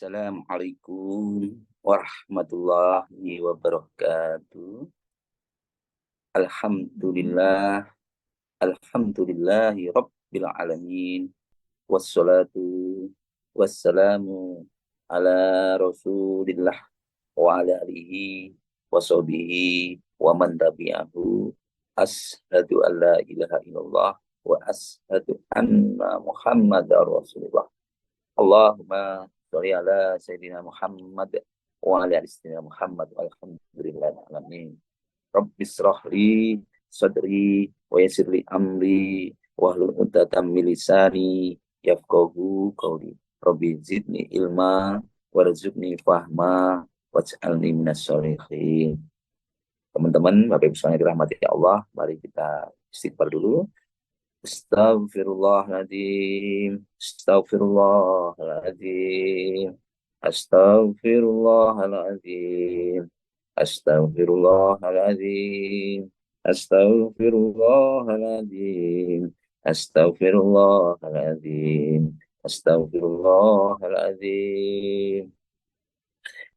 Assalamualaikum warahmatullahi wabarakatuh. Alhamdulillah, alhamdulillahi rabbil alamin. Wassalatu wassalamu ala rasulillah wa ala alihi wa sahbihi wa man tabi'ahu. Ashhadu an la ilaha illallah wa ashhadu anna muhammadar rasulullah. Allahumma sholli ala Sayyidina Muhammad wa ala ali Sayyidina Muhammad walhamdulillahi alamin. Rabbis rahli sadri wa yassirli amri wahlul 'uqdatam min lisani yafqahu qawli. Rabbi zidni ilma warzuqni fahma waj'alni minas sholihin. Teman-teman, Bapak Ibu sekalian dirahmati Allah, mari kita istighfar dulu. Astaghfirullahaladzim, astaghfirullahaladzim, astaghfirullahaladzim, astaghfirullahaladzim, astaghfirullahaladzim, astaghfirullahaladzim, astaghfirullahaladzim.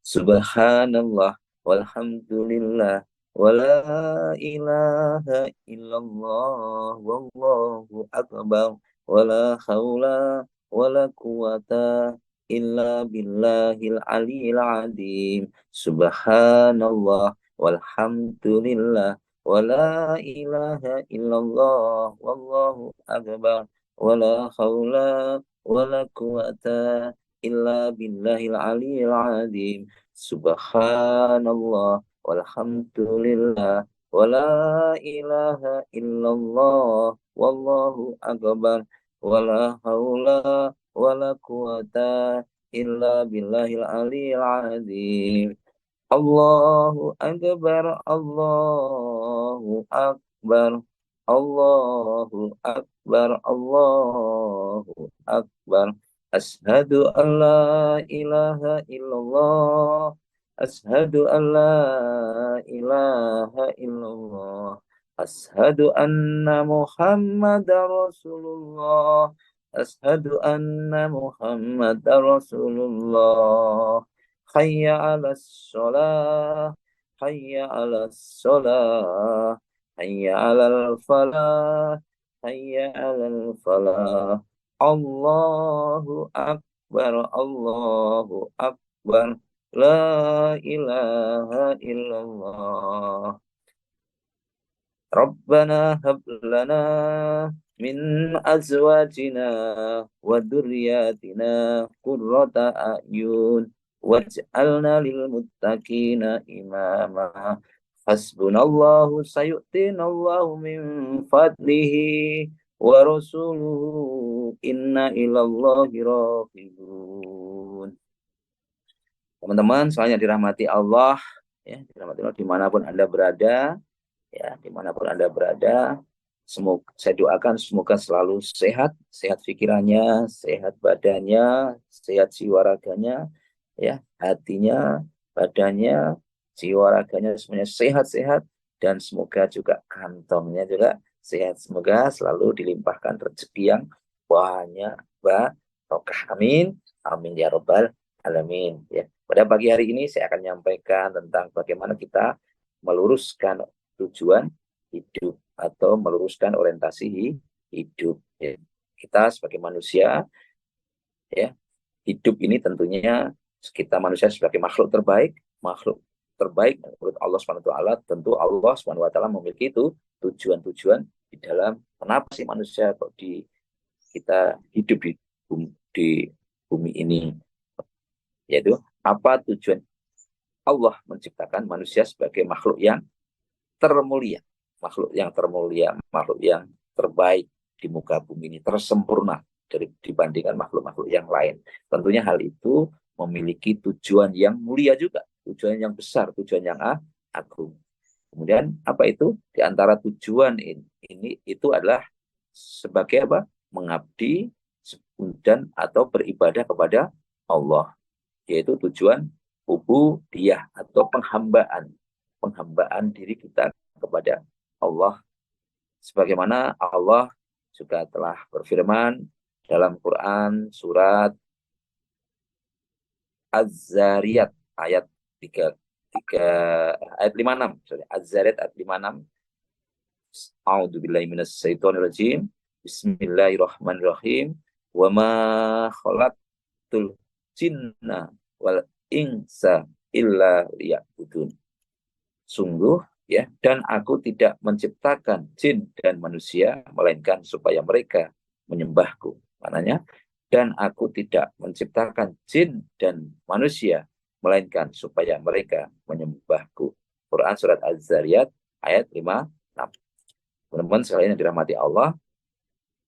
Subhanallah walhamdulillah wala ilaha illallah wallahu akbar wala haula wala quwata illa billahil aliyil azim. Subhanallah walhamdulillah wala ilaha illallah wallahu akbar wala haula wala quwata illa billahil aliyil azim. Subhanallah walhamdulillah wala ilaha illallah wallahu akbar wala haula wala quwata illa billahil aliyil azim. Allahu akbar, Allahu akbar, Allahu akbar, Allahu akbar. Ashhadu an la ilaha illallah, ashhadu an la ilaha illallah, ashhadu anna Muhammadar Rasulullah, ashhadu anna Muhammadar Rasulullah. Hayya 'alas shalah, hayya 'alas shalah, hayya 'alal falah, hayya 'alal falah. Allahu akbar, Allahu akbar, la ilaha illallah. Rabbana hab lana min azwajina wa dzurriyyatina qurrata a'yun waj'alna lil muttaqina imama. Hasbunallahu sayu'tinallahu min fadlihi wa rasuluhu inna ilallahi raghibun. Teman-teman, semuanya dirahmati Allah, ya, dirahmati Allah dimanapun Anda berada, ya, dimanapun Anda berada. Semoga saya doakan semoga selalu sehat, sehat pikirannya, sehat badannya, sehat jiwa raganya, ya, hatinya, badannya, jiwa raganya semuanya sehat-sehat, dan semoga juga kantongnya juga sehat. Semoga selalu dilimpahkan rezeki yang banyak, barokah. Amin, amin ya robbal alamin. Ya, pada pagi hari ini saya akan menyampaikan tentang bagaimana kita meluruskan tujuan hidup atau meluruskan orientasi hidup. Ya. Kita sebagai manusia, ya, hidup ini tentunya kita manusia sebagai makhluk terbaik menurut Allah Subhanahu wa taala. Tentu Allah Subhanahu wa taala memiliki itu tujuan-tujuan di dalam kenapa sih manusia kok kita hidup di bumi ini, yaitu apa tujuan Allah menciptakan manusia sebagai makhluk yang termulia, makhluk yang terbaik di muka bumi ini, tersempurna dibandingkan makhluk-makhluk yang lain. Tentunya hal itu memiliki tujuan yang mulia juga, tujuan yang besar, tujuan yang agung. Kemudian apa itu? Di antara tujuan ini itu adalah sebagai apa? Mengabdi dan atau beribadah kepada Allah, yaitu tujuan ubudiyah atau penghambaan diri kita kepada Allah, sebagaimana Allah juga telah berfirman dalam Quran surat Az-Zariyat ayat 3 ayat 56. Sorry, Az-Zariyat ayat 56. A'udzubillahi minasyaitonirrajim. Bismillahirrahmanirrahim. Wa ma khalaqtul jinna wal insa illa liya'budun. Sungguh ya, dan aku tidak menciptakan jin dan manusia melainkan supaya mereka menyembahku. Maknanya, dan aku tidak menciptakan jin dan manusia melainkan supaya mereka menyembahku. Quran surat Az-Zariyat ayat 56. Teman-teman sekalian yang dirahmati Allah,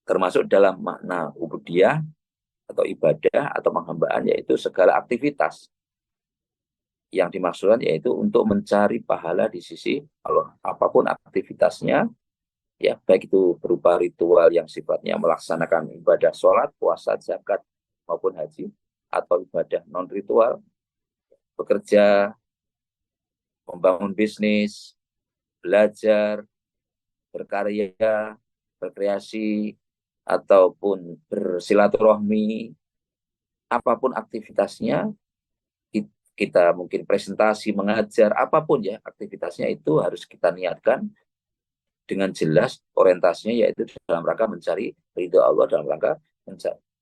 termasuk dalam makna ubudiyah atau ibadah atau penghambaan, yaitu segala aktivitas yang dimaksudkan yaitu untuk mencari pahala di sisi Allah. Apapun aktivitasnya, ya baik itu berupa ritual yang sifatnya melaksanakan ibadah sholat, puasa, zakat maupun haji, atau ibadah non ritual, bekerja, membangun bisnis, belajar, berkarya, berkreasi, ataupun bersilaturahmi, apapun aktivitasnya, kita mungkin presentasi, mengajar, apapun ya aktivitasnya, itu harus kita niatkan dengan jelas orientasinya, yaitu dalam rangka mencari ridho Allah, dalam rangka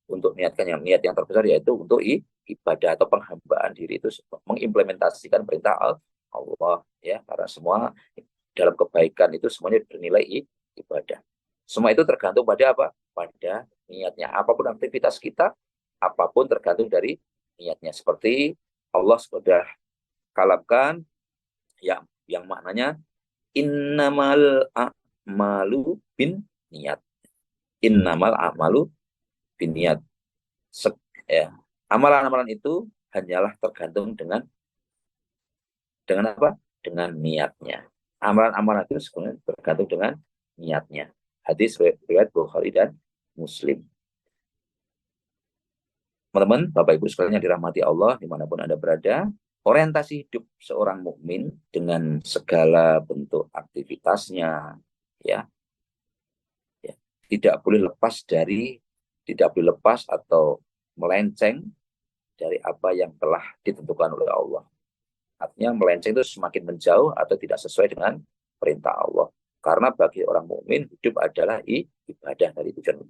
untuk niat yang terbesar, yaitu untuk ibadah atau penghambaan diri, itu mengimplementasikan perintah Allah ya, karena semua dalam kebaikan itu semuanya bernilai ibadah. Semua itu tergantung pada apa? Pada niatnya. Apapun aktivitas kita, apapun tergantung dari niatnya. Seperti Allah sudah kalamkan yang maknanya innamal a'malu bin niat. Innamal a'malu bin niat. Ya. Amalan-amalan itu hanyalah tergantung dengan apa? Dengan niatnya. Amalan-amalan itu sebenarnya tergantung dengan niatnya. Hadis riwayat Bukhari dan Muslim. Teman-teman, Bapak Ibu sekalian yang dirahmati Allah, dimanapun Anda berada, orientasi hidup seorang mukmin dengan segala bentuk aktivitasnya, ya, tidak boleh lepas atau melenceng dari apa yang telah ditentukan oleh Allah. Artinya melenceng itu semakin menjauh atau tidak sesuai dengan perintah Allah. Karena bagi orang mukmin, hidup adalah ibadah, dari tujuan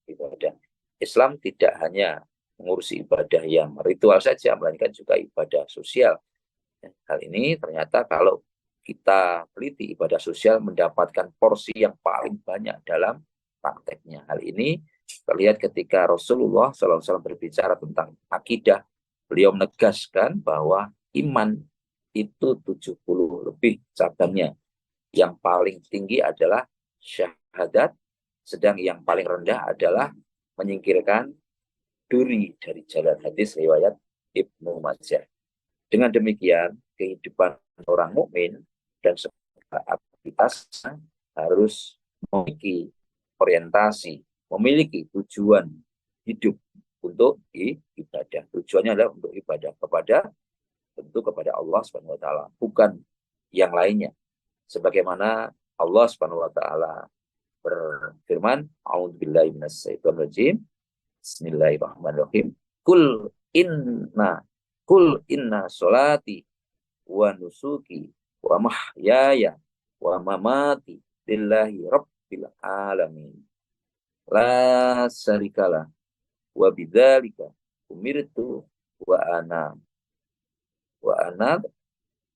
ibadah. Islam tidak hanya mengurusi ibadah yang ritual saja, melainkan juga ibadah sosial. Hal ini ternyata kalau kita teliti, ibadah sosial mendapatkan porsi yang paling banyak dalam prakteknya. Hal ini terlihat ketika Rasulullah SAW berbicara tentang akidah. Beliau menegaskan bahwa iman itu 70 lebih cabangnya. Yang paling tinggi adalah syahadat, sedang yang paling rendah adalah menyingkirkan duri dari jalan. Hadis riwayat Ibnu Majah. Dengan demikian, kehidupan orang mukmin dan segala aktivitasnya harus memiliki orientasi, memiliki tujuan hidup untuk ibadah. Tujuannya adalah untuk ibadah kepada Allah Subhanahu wa taala, bukan yang lainnya. Sebagaimana Allah Subhanahu wa taala berfirman, A'udzubillahi minasyaitonirrajim. Bismillahirrahmanirrahim. Kul inna sholati wa nusuki wa mahyaya wa mamati lillahi rabbil alamin. La syarikalah wa bidzalika umirtu wa ana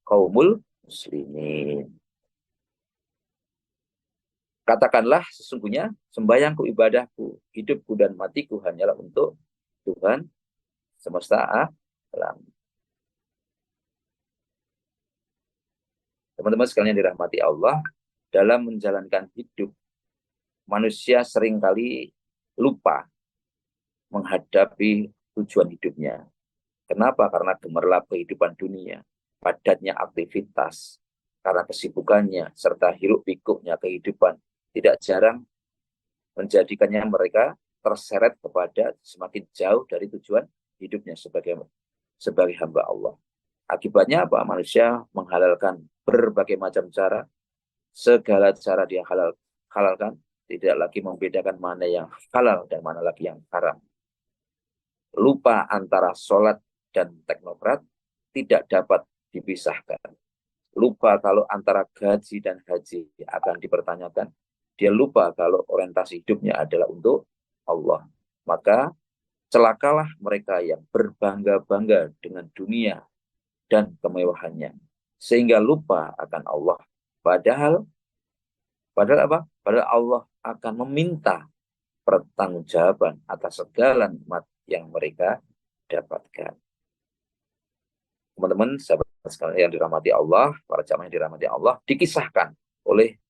qaumul muslimin. Katakanlah, sesungguhnya sembahyangku, ibadahku, hidupku dan matiku hanyalah untuk Tuhan semesta alam. Teman-teman sekalian dirahmati Allah, dalam menjalankan hidup, manusia seringkali lupa menghadapi tujuan hidupnya. Kenapa? Karena gemerlap kehidupan dunia, padatnya aktivitas, karena kesibukannya, serta hiruk-pikuknya kehidupan, tidak jarang menjadikannya mereka terseret kepada semakin jauh dari tujuan hidupnya sebagai hamba Allah. Akibatnya apa? Manusia menghalalkan berbagai macam cara, segala cara dia halalkan, tidak lagi membedakan mana yang halal dan mana lagi yang haram. Lupa antara sholat dan teknokrat tidak dapat dipisahkan. Lupa kalau antara gaji dan haji akan dipertanyakan. Dia lupa kalau orientasi hidupnya adalah untuk Allah. Maka celakalah mereka yang berbangga-bangga dengan dunia dan kemewahannya, sehingga lupa akan Allah. Padahal apa? Padahal Allah akan meminta pertanggungjawaban atas segala nikmat yang mereka dapatkan. Teman-teman, sahabat sekalian yang dirahmati Allah, para jamaah yang dirahmati Allah, dikisahkan oleh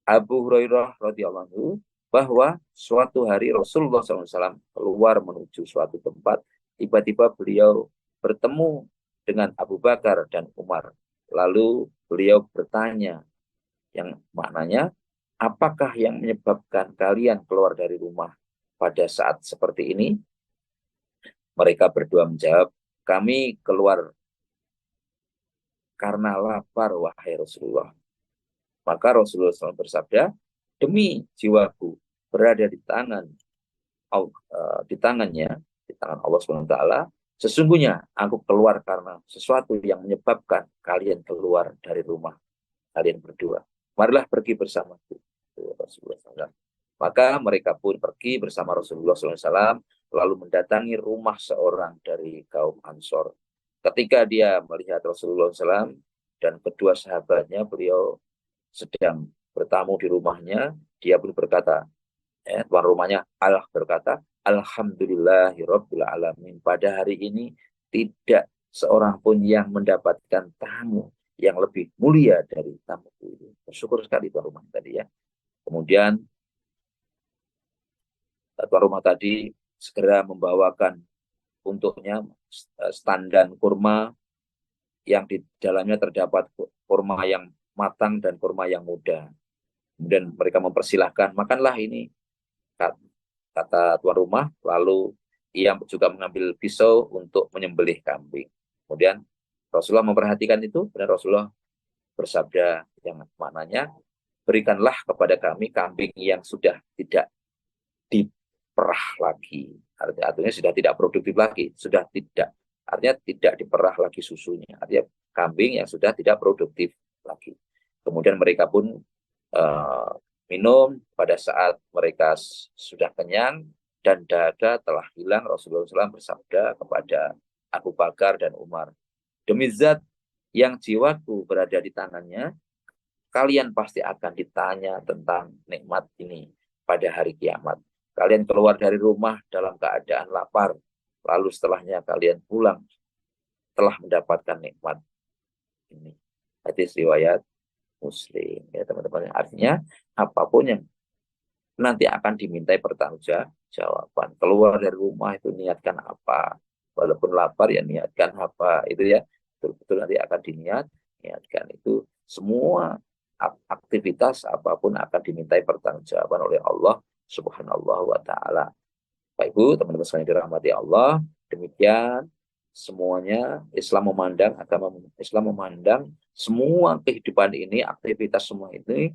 Abu Hurairah radhiyallahu anhu bahwa suatu hari Rasulullah SAW keluar menuju suatu tempat, tiba-tiba beliau bertemu dengan Abu Bakar dan Umar. Lalu beliau bertanya, yang maknanya, apakah yang menyebabkan kalian keluar dari rumah pada saat seperti ini? Mereka berdua menjawab, kami keluar karena lapar, wahai Rasulullah. Maka Rasulullah SAW bersabda, demi jiwaku berada di tangannya, di tangan Allah SWT, sesungguhnya aku keluar karena sesuatu yang menyebabkan kalian keluar dari rumah kalian berdua. Marilah pergi bersamaku, Rasulullah SAW. Maka mereka pun pergi bersama Rasulullah SAW, lalu mendatangi rumah seorang dari kaum Ansor. Ketika dia melihat Rasulullah SAW dan kedua sahabatnya, beliau sedang bertamu di rumahnya, dia pun berkata, tuan rumahnya Allah berkata, Alhamdulillahirabbil alamin. Pada hari ini tidak seorang pun yang mendapatkan tamu yang lebih mulia dari tamu itu. Bersyukur sekali tuan rumah tadi ya. Kemudian tuan rumah tadi segera membawakan untuknya standan kurma yang di dalamnya terdapat kurma yang matang dan kurma yang muda. Kemudian mereka mempersilahkan, makanlah ini, kata tuan rumah. Lalu ia juga mengambil pisau untuk menyembelih kambing. Kemudian Rasulullah memperhatikan itu, dan Rasulullah bersabda yang maknanya, berikanlah kepada kami kambing yang sudah tidak diperah lagi. Artinya sudah tidak produktif lagi, sudah tidak, artinya tidak diperah lagi susunya. Artinya kambing yang sudah tidak produktif lagi. Kemudian mereka pun minum. Pada saat mereka sudah kenyang dan dahaga telah hilang, Rasulullah SAW bersabda kepada Abu Bakar dan Umar, demi zat yang jiwaku berada di tangannya, kalian pasti akan ditanya tentang nikmat ini pada hari kiamat. Kalian keluar dari rumah dalam keadaan lapar, lalu setelahnya kalian pulang telah mendapatkan nikmat ini. Hadis riwayat Muslim, ya teman-teman. Artinya apapun yang nanti akan dimintai pertanggungjawaban. Keluar dari rumah itu niatkan apa? Walaupun lapar ya niatkan apa? Itu ya betul-betul nanti akan niatkan itu. Semua aktivitas apapun akan dimintai pertanggungjawaban oleh Allah Subhanahu wa taala. Bapak Ibu, teman-teman sekalian dirahmati Allah, demikian semuanya agama Islam memandang semua kehidupan ini, aktivitas semua ini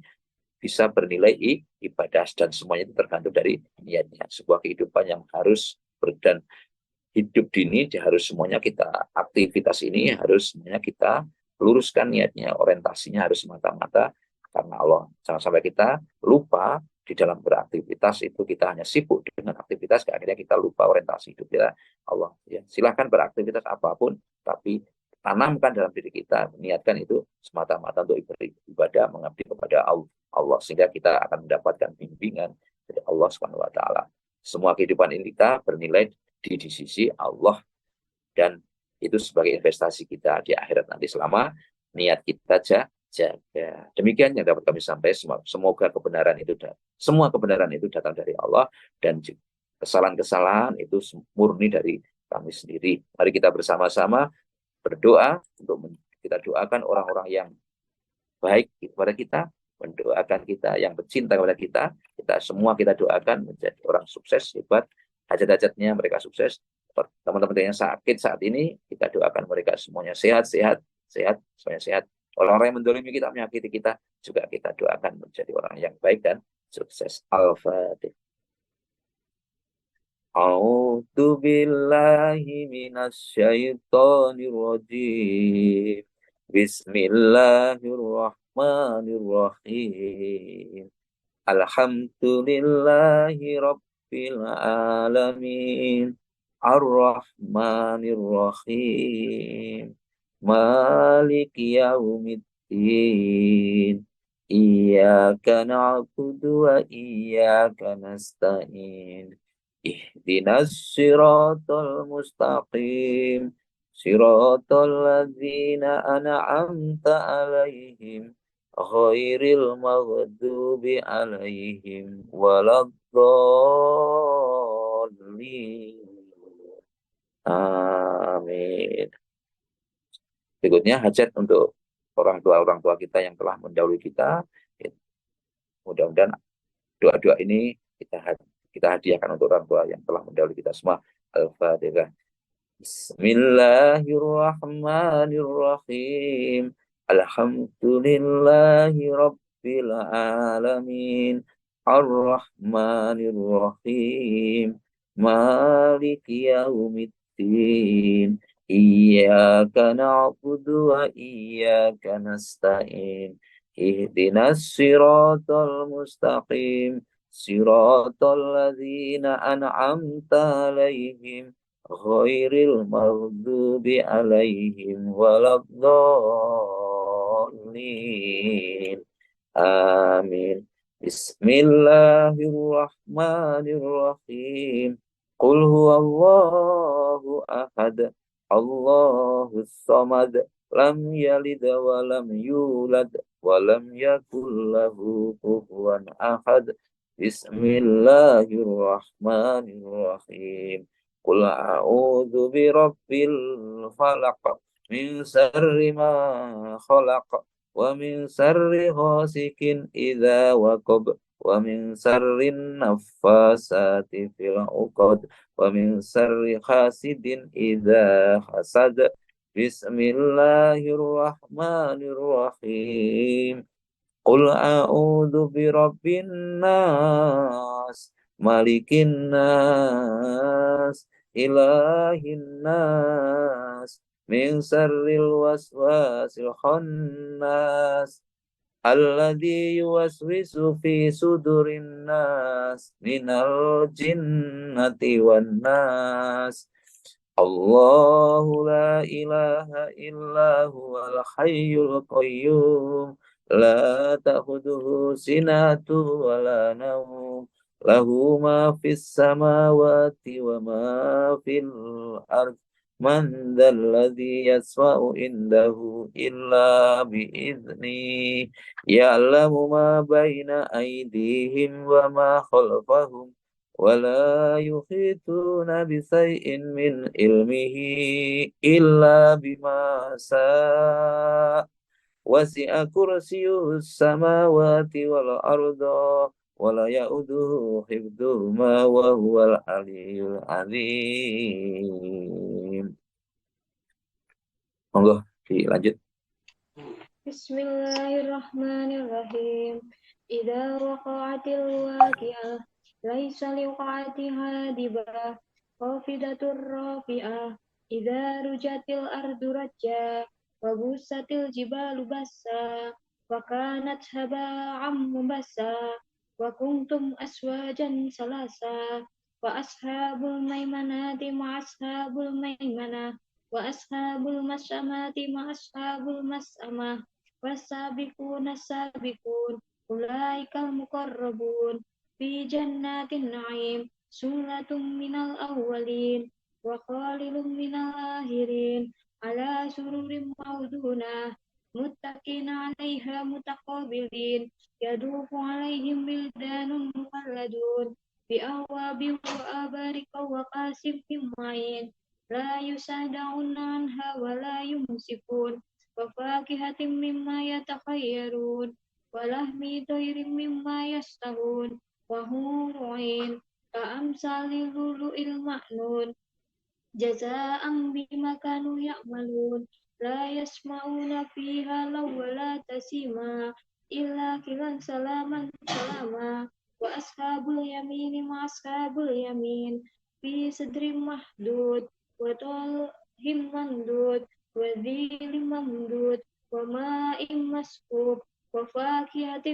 bisa bernilai ibadah, dan semuanya itu tergantung dari niatnya. Sebuah kehidupan yang harus dan hidup ini harus semuanya kita, aktivitas ini harus semuanya kita luruskan niatnya, orientasinya harus semata-mata karena Allah. Jangan sampai kita lupa di dalam beraktivitas itu, kita hanya sibuk dengan aktivitas, akhirnya kita lupa orientasi hidup kita Allah. Ya, silahkan beraktivitas apapun, tapi tanamkan dalam diri kita, niatkan itu semata-mata untuk ibadah, mengabdi kepada Allah, sehingga kita akan mendapatkan bimbingan dari Allah Subhanahu wa taala. Semua kehidupan ini kita bernilai di sisi Allah, dan itu sebagai investasi kita di akhirat nanti selama niat kita jaga. Demikian yang dapat kami sampaikan. Semoga semua kebenaran itu datang dari Allah, dan kesalahan-kesalahan itu murni dari kami sendiri. Mari kita bersama-sama berdoa untuk kita doakan orang-orang yang baik kepada kita, mendoakan kita yang bercinta kepada kita. Kita semua kita doakan menjadi orang sukses, hebat, hajat-hajatnya mereka sukses. Teman-teman yang sakit saat ini, kita doakan mereka semuanya sehat, semuanya sehat. Orang-orang yang mendolimi kita, menyakiti kita, juga kita doakan menjadi orang yang baik dan sukses. Al-Fatihah. A'udzu billahi minasyaitonir rajim. Bismillahirrahmanirrahim. Alhamdulillahi rabbil alamin. Ar-Rahmanir Rahim. Maliki yaumiddin. Iyyaka na'budu wa iyyaka nasta'in. Ihdinas siratal mustaqim. Siratal ladzina an'amta alaihim. Ghairil maghdubi alaihim waladdallin. Amin. Berikutnya hajat untuk orang tua kita yang telah mendahului kita. Mudah-mudahan doa-doa ini kita hadiahkan untuk orang tua yang telah mendahului kita semua. Al-Fatihah. Bismillahirrahmanirrahim. Alhamdulillahi rabbil alamin. Ar-Rahmanirrahim. Maliki yaumiddin. Iyyaka na'budu wa iyyaka nasta'in. Ihdinas siratal mustaqim. Siratal ladzina an'amta alaihim. Ghairil maghdubi alaihim waladdallin. Amin. Bismillahirrahmanirrahim. Qul huwallahu ahad. Allahus samad. Lam yalid wa lam yulad wa lam yakul lahu kufuwan ahad. Bismillahirrahmanirrahim. Qul a'udzu birabbil falaq min syarri ma khalaq wa min syarri ghasikin idza waqab wa min syarri naffasati fil 'uqad wa min syarri hasidin idza hasad. Bismillahirrahmanirrahim. Qul a'udzu birabbin nas, malikin nas, ilahin nas, min syarril waswasil khannas, alladzi yuwaswisu fi sudurin nas, minal jinnati wan nas. Allahu la ilaha illa huwal hayyul qayyum. La ta'khudhuhu sinatu wa la nawm. Lahu ma fis samawati wa ma fil ard. Man dzalladzi yasfa'u indahu illa bi'idznih. Ya'lamu ma baina aydihim wa ma khalfahum. ولا يحيطون بشيء من علمه إلا بما شاء وسع كرسيه السماوات والأرض ولا يؤوده حفظهما وهو العلي العظيم. Monggo dilanjut. Bismillahirrahmanirrahim. Idza waqa'atil waqi'ah laisa liwaqa'atiha dibah khafidatur rafi'ah. Idza rujatil ardu rajja wa busatil jibalu bassa wa kanat haba'an mubassa wa kuntum aswajan salasa wa ashabul maimanati ma ashabul maimanah wa ashabul mas'amati ma ashabul mas'amah wasabiquna sabiqun ulaikal muqarrabun fi jannatin na'im sullatum minal awwalin wa qalilum minal akhirin ala sururim maudunah muttaqina 'alaiha mutaqabilin yadufu 'alaihim wildanun mukhalladun bi awabin wa abarika wa qasim ma'in la yusada'una anha wa la yumsikun wa fakihatin mimma yatakhayyarun wa lahmi tayrin mimma yashtahun wa huru'in ka amsalil lulu'il ma'nun jazaa'an bima kanu ya'malun la yasma'una fiha lawwala tasima illa kilan salaman salama wa ashabul yamini ma ashabul yamin في صدر محدود وطلح ممدود وذيل ممدود وماء مسكوب وفاكهة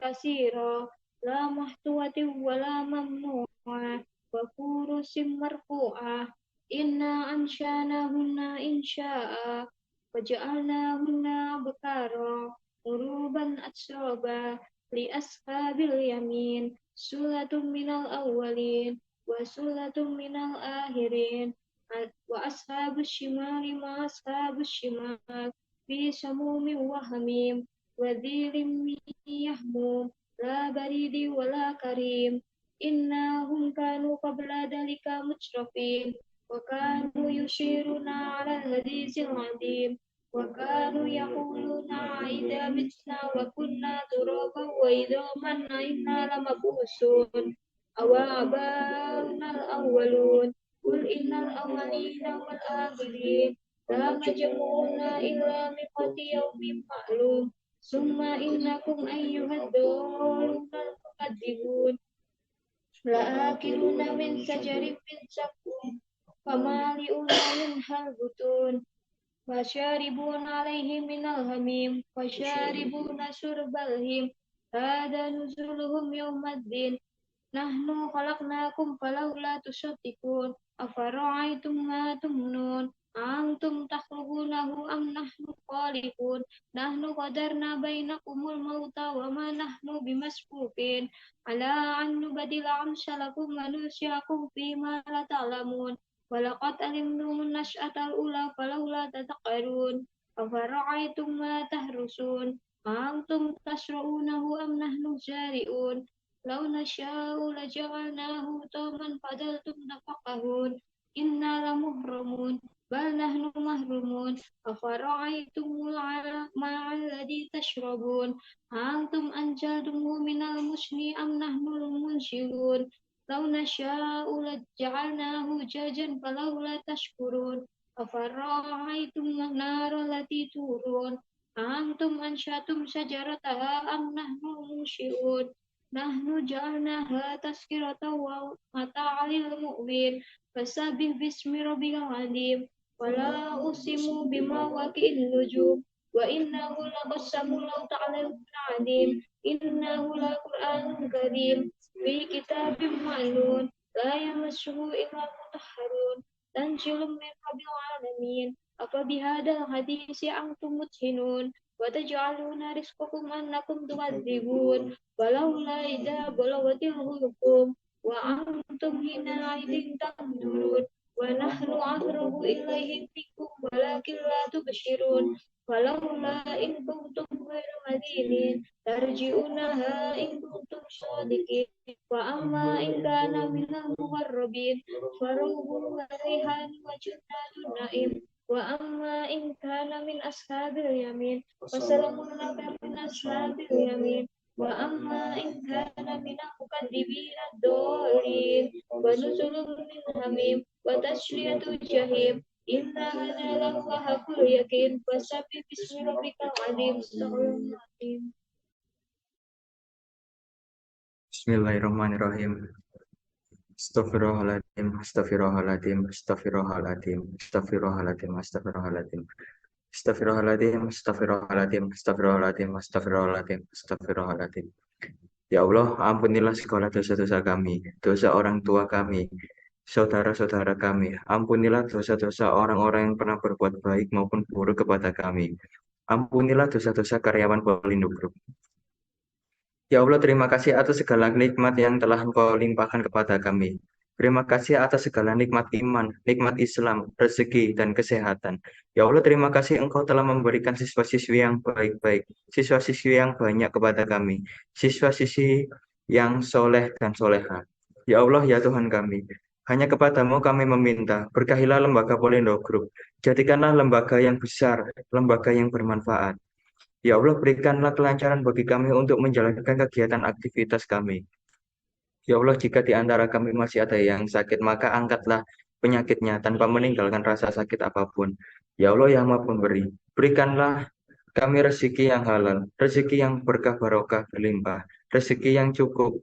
كثيرة لا محتوى ولا ممنوعة وفرش مرفوعة إنا أنشأناهن إنشاء وجعلناهن أبكارا عربا أترابا لأصحاب اليمين سلة من الأولين وسلة من الآخرين وأصحاب الشمال ما أصحاب الشمال في سموم وحميم وذيل من يحموم لا بريد ولا كريم إنهم كانوا قبل ذلك مترفين وكانوا يشيرون على الحديث العظيم وكانوا يقولون إذا متنا وكنا ترابا وعظاما إنا لمبعوثون أو آباؤنا الأولون قل إن الأولين والآخرين لمجموعون إلى ميقات يوم معلوم ثم إنكم أيها الضالون المكذبون لآكلون من شجر من زقوم فمالئون منها البطون فشاربون عليه من الحميم فشاربون شرب الهيم هذا نزلهم يوم الدين نحن خلقناكم فلولا تصدقون أفرأيتم ما تمنون أأنتم تخلقونه أم نحن الخالقون نحن قدرنا بينكم الموت وما نحن بمسبوقين على أن نبدل أمثالكم وننشئكم فيما لا تعلمون ولقد علمتم النشأة الأولى فلولا تذكرون أفرأيتم ما تهرسون أأنتم تشرؤونه أم نحن الزارعون لو نشاء لجعلناه طوما فظلتم تفقهون إنا لمغرمون بل نحن محرومون أفرأيتم الماء الذي تشربون أأنتم أنزلتموه من المزن أم نحن المنزلون لو نشاء لجعلناه جاجا فلولا تشكرون أفرأيتم النار التي تورون أأنتم أنشأتم شجرتها أم نحن المنشئون نحن جعلناها تذكرة ومتاعا للمؤمنين فسبح باسم ربك العظيم ولا أقسم بمواقع النجوم وإنه لقسم لو تعلمون عظيم إنه لقرآن كريم في كتاب معلوم لا يمسه إلا المطهرون تنزيل من رب العالمين أفبهذا الحديث أنتم مدهنون وتجعلون رزقكم أنكم تكذبون ولولا إذا بلغت الحلقوم وأنتم حينئذ تنظرون ونحن أقرب إليه منكم ولكن لا تبصرون ولولا إن كنتم غير مدينين ترجعونها إن كنتم صادقين وأما إن كان من المقربين فروح وريحان وجنات النعيم وأما إن كان من أصحاب اليمين فسلام لك من أصحاب اليمين وأما إن كان من المكذبين الضالين ونزل من حميم وتسلية الجحيم إن هذا لهو حق اليقين فسبح باسم ربك العظيم Bismillahirrahmanirrahim. Astaghfirullahaladzim, astaghfirullahaladzim, astaghfirullahaladzim, astaghfirullahaladzim, astaghfirullahaladzim, astaghfirullahaladzim, astaghfirullahaladzim, astaghfirullahaladzim, astaghfirullahaladzim, astaghfirullahaladzim. Ya Allah, ampunilah segala dosa-dosa kami, dosa orang tua kami, saudara-saudara kami. Ampunilah dosa-dosa orang-orang yang pernah berbuat baik maupun buruk kepada kami. Ampunilah dosa-dosa karyawan Polindo Group. Ya Allah, terima kasih atas segala nikmat yang telah Engkau limpahkan kepada kami. Terima kasih atas segala nikmat iman, nikmat Islam, rezeki, dan kesehatan. Ya Allah, terima kasih Engkau telah memberikan siswa-siswi yang baik-baik, siswa-siswi yang banyak kepada kami, siswa-siswi yang soleh dan soleha. Ya Allah, ya Tuhan kami, hanya kepadamu kami meminta, berkahilah lembaga Polindo Group, jadikanlah lembaga yang besar, lembaga yang bermanfaat. Ya Allah, berikanlah kelancaran bagi kami untuk menjalankan kegiatan aktivitas kami. Ya Allah, jika di antara kami masih ada yang sakit, maka angkatlah penyakitnya tanpa meninggalkan rasa sakit apapun. Ya Allah yang Maha Pemberi, berikanlah kami rezeki yang halal, rezeki yang berkah barokah berlimpah, rezeki yang cukup.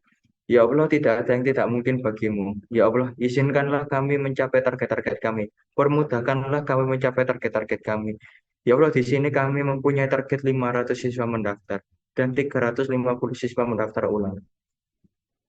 Ya Allah, tidak ada yang tidak mungkin bagimu. Ya Allah, izinkanlah kami mencapai target-target kami. Permudahkanlah kami mencapai target-target kami. Ya Allah, di sini kami mempunyai target 500 siswa mendaftar dan 350 siswa mendaftar ulang.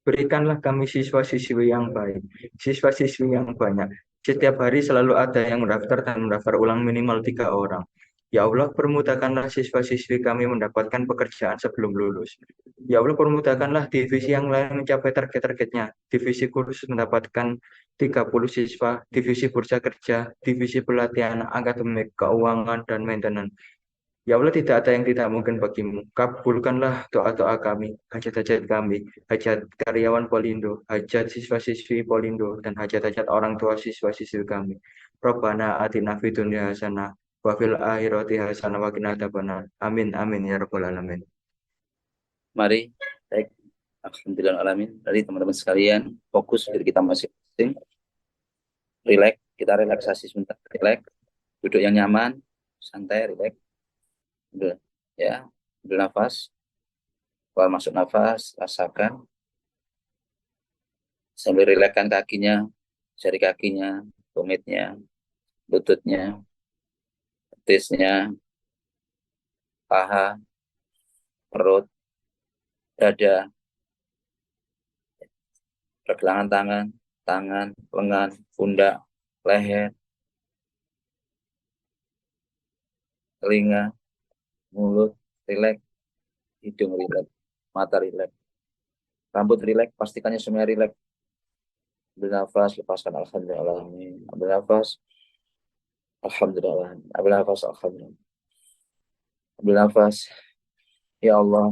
Berikanlah kami siswa-siswi yang baik, siswa-siswi yang banyak. Setiap hari selalu ada yang mendaftar dan mendaftar ulang minimal 3 orang. Ya Allah, permudahkanlah siswa-siswi kami mendapatkan pekerjaan sebelum lulus. Ya Allah, permudahkanlah divisi yang lain mencapai target-targetnya. Divisi kursus mendapatkan 30 siswa, divisi bursa kerja, divisi pelatihan akademik, keuangan, dan maintenance. Ya Allah, tidak ada yang tidak mungkin bagimu. Kabulkanlah doa-doa kami, hajat-hajat kami, hajat karyawan Polindo, hajat siswa-siswi Polindo, dan hajat-hajat orang tua siswa-siswi kami. Rabbana atina fid dunya hasanah, wa fil akhirati hasanah, wa qina adzabannar. Amin, amin, ya rabbal alamin. Mari, baik. Alhamdulillah alamin. Dari teman-teman sekalian, fokus diri kita masing-masing. Relax, kita relaksasi sebentar. Relax, duduk yang nyaman, santai, relax. Udah, ya, ambil nafas. Keluar masuk nafas, rasakan. Sambil relaxkan kakinya, jari kakinya, tumitnya, lututnya, betisnya, paha, perut, dada, pergelangan tangan, tangan, lengan, pundak, leher, telinga, mulut, rileks, hidung rileks, mata rileks, rambut rileks, pastikannya semuanya rileks. Ambil nafas, lepaskan alhamdulillah. Ambil nafas, alhamdulillah. Ambil nafas, alhamdulillah. Ambil nafas, ya Allah,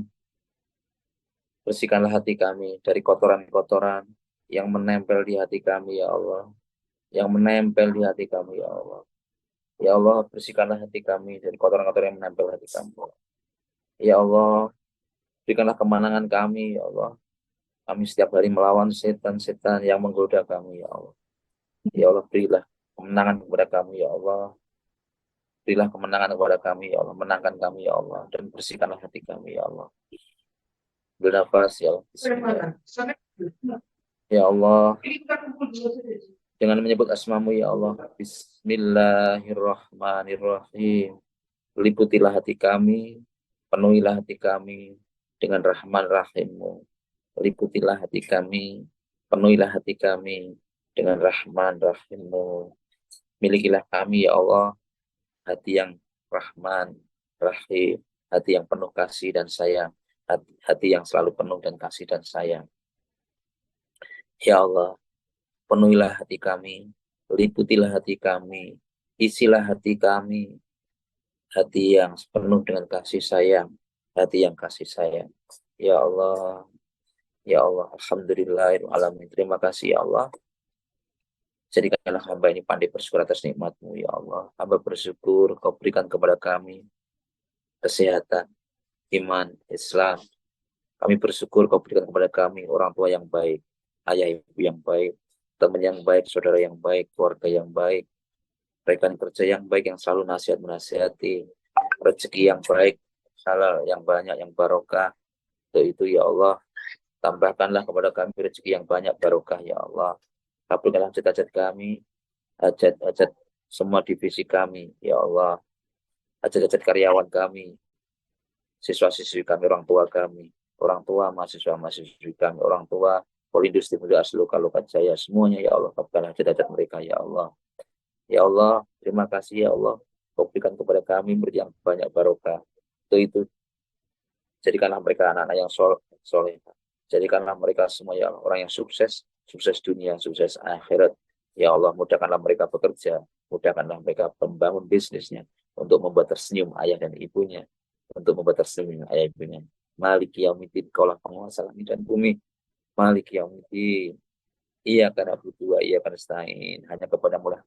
bersihkanlah hati kami dari kotoran-kotoran yang menempel di hati kami, ya Allah. Yang menempel di hati kami, ya Allah. Ya Allah, bersihkanlah hati kami dari kotoran-kotoran yang menempel di hati kami. Ya Allah, berikanlah kemenangan kami, ya Allah. Kami setiap hari melawan setan-setan yang menggoda kami, ya Allah. Ya Allah, berilah kemenangan kepada kami, ya Allah. Berilah kemenangan kepada kami, ya Allah. Menangkan kami, ya Allah. Dan bersihkanlah hati kami, ya Allah. Bernafas, ya Allah. Bismillah. Ya Allah, dengan menyebut asmamu, ya Allah. Bismillahirrahmanirrahim. Liputilah hati kami, penuhilah hati kami dengan rahman rahimmu. Liputilah hati kami, penuhilah hati kami dengan rahman rahimmu. Milikilah kami, ya Allah, hati yang rahman, rahim, hati yang penuh kasih dan sayang, hati yang selalu penuh dan kasih dan sayang. Ya Allah, penuhilah hati kami, liputilah hati kami, isilah hati kami, hati yang penuh dengan kasih sayang, hati yang kasih sayang. Ya Allah, ya Allah, alhamdulillahirrahmanirrahim. Terima kasih, ya Allah. Jadikanlah hamba ini pandai bersyukur atas nikmat-Mu, ya Allah. Hamba bersyukur Kau berikan kepada kami kesehatan, iman, Islam. Kami bersyukur Kau berikan kepada kami orang tua yang baik, ayah ibu yang baik, teman yang baik, saudara yang baik, keluarga yang baik, rekan kerja yang baik yang selalu nasihat menasihati, rezeki yang baik, halal yang banyak, yang barokah. Untuk itu, ya Allah, tambahkanlah kepada kami rezeki yang banyak, barokah, ya Allah. Kabulkanlah hajat-hajat kami, hajat-hajat semua divisi kami, ya Allah. Hajat-hajat karyawan kami, siswa-siswi kami, orang tua, mahasiswa-mahasiswi kami, orang tua, Polindustri Muda Asluka Lokat Jaya, semuanya, ya Allah. Kabulkanlah hajat-hajat mereka, ya Allah. Ya Allah, terima kasih, ya Allah. Kau berikan kepada kami yang banyak barokah. Untuk itu, jadikanlah mereka anak-anak yang soleh. Jadikanlah mereka semua, ya Allah, orang yang sukses, sukses dunia, sukses akhirat. Ya Allah, mudahkanlah mereka bekerja, mudahkanlah mereka membangun bisnisnya, untuk membuat tersenyum ayah dan ibunya, untuk membuat tersenyum ayah ibunya. Maliki yaumiddin, Kaulah penguasa langit dan bumi. Maliki yaumiddin, Iyyaka na'budu wa iyyaka nasta'in. Hanya kepadamu lah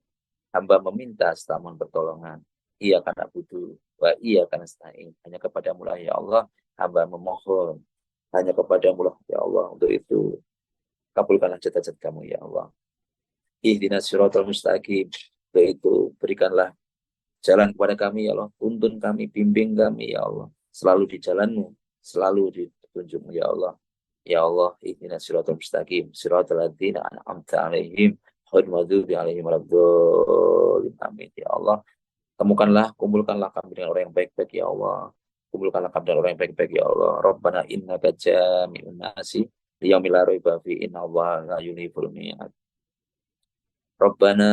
hamba meminta setaman pertolongan. Iyyaka na'budu wa iyyaka nasta'in. Hanya kepadamu lah, ya Allah, hamba memohon. Hanya kepadamu lah, ya Allah. Untuk itu, kabulkanlah hajat-hajat kamu, ya Allah. Ihdinas siratal mustaqim. Untuk itu, berikanlah jalan kepada kami, ya Allah. Tuntun kami, bimbing kami, ya Allah. Selalu di jalanmu, selalu di petunjukmu, ya Allah. Ya Allah, ihdinas siratal mustaqim, siratal ladzina an'amta 'alaihim, ghairil maghdubi 'alaihim waladdallin. Amin. Ya Allah, kumpulkanlah kami dengan orang yang baik-baik ya Allah. Kumpulkanlah kami dengan orang yang baik-baik ya Allah. Rabbana innaka jami'un nasi liyaumil la raiba fihi innallaha la yukhliful mi'ad. Rabbana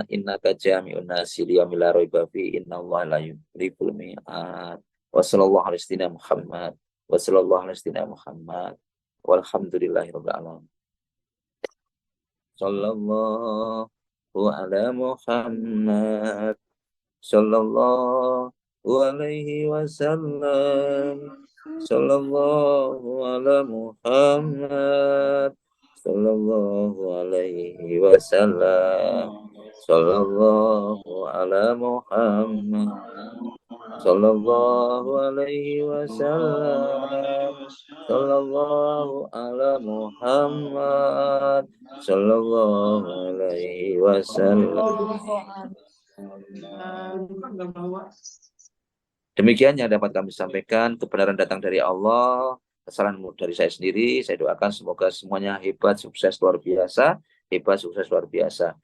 innaka jami'un nasi liyaumil la raiba fihi innallaha la yukhliful mi'ad. Wa sallallahu alaihi wasallam Muhammad. Wa sallallahu alaihi wasallam Muhammad. Walhamdulillahirabbil alamin. Sallallahu ala Muhammad. Sallallahu alaihi wasallam. Sallallahu ala Muhammad. Sallallahu alaihi wasallam. Sallallahu ala Muhammad. Sallallahu alaihi wasallam. Sallallahu ala Muhammad. Sallallahu alaihi wasallam. Demikian yang dapat kami sampaikan. Kebenaran datang dari Allah, kesalahan dari saya sendiri. Saya doakan semoga semuanya hebat, sukses luar biasa. Hebat, sukses luar biasa.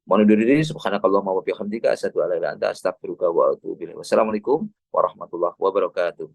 Mohon undur diri. Subhanakallahumma wa bihamdika asyhadu an la ilaha illa anta astaghfiruka wa atubu ilaik. Wassalamualaikum warahmatullahi wabarakatuh.